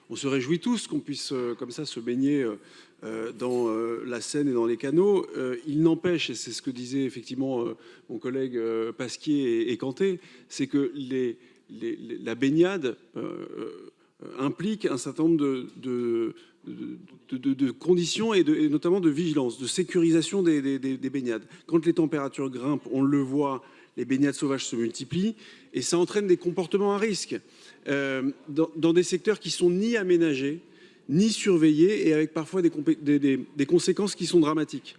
on se réjouit tous qu'on puisse comme ça se baigner dans la Seine et dans les canaux. Il n'empêche, et c'est ce que disaient effectivement mon collègue Pasquier et Canté, c'est que la baignade implique un certain nombre de conditions et notamment de vigilance, de sécurisation des baignades. Quand les températures grimpent, on le voit, les baignades sauvages se multiplient et ça entraîne des comportements à risque dans des secteurs qui sont ni aménagés, ni surveillés et avec parfois des conséquences qui sont dramatiques.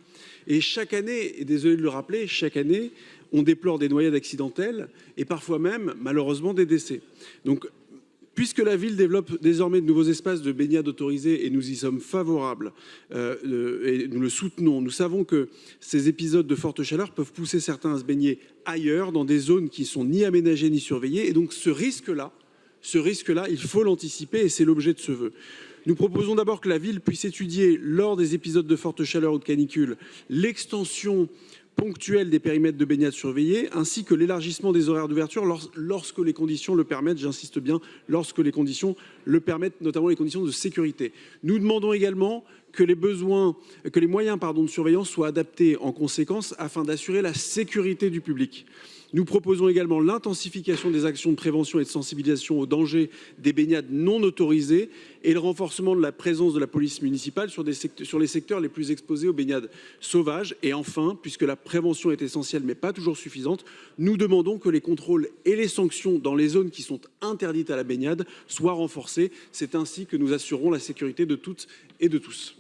Et chaque année, et désolé de le rappeler, chaque année, on déplore des noyades accidentelles et parfois même, malheureusement, des décès. Donc, puisque la ville développe désormais de nouveaux espaces de baignade autorisés et nous y sommes favorables et nous le soutenons, nous savons que ces épisodes de forte chaleur peuvent pousser certains à se baigner ailleurs, dans des zones qui sont ni aménagées ni surveillées. Et donc ce risque-là, il faut l'anticiper et c'est l'objet de ce vœu. Nous proposons d'abord que la ville puisse étudier, lors des épisodes de forte chaleur ou de canicule, l'extension ponctuelle des périmètres de baignade surveillés, ainsi que l'élargissement des horaires d'ouverture lorsque les conditions le permettent, j'insiste bien, lorsque les conditions le permettent, notamment les conditions de sécurité. Nous demandons également que les moyens de surveillance soient adaptés en conséquence afin d'assurer la sécurité du public. Nous proposons également l'intensification des actions de prévention et de sensibilisation aux dangers des baignades non autorisées et le renforcement de la présence de la police municipale sur les secteurs les plus exposés aux baignades sauvages. Et enfin, puisque la prévention est essentielle mais pas toujours suffisante, nous demandons que les contrôles et les sanctions dans les zones qui sont interdites à la baignade soient renforcés. C'est ainsi que nous assurerons la sécurité de toutes et de tous.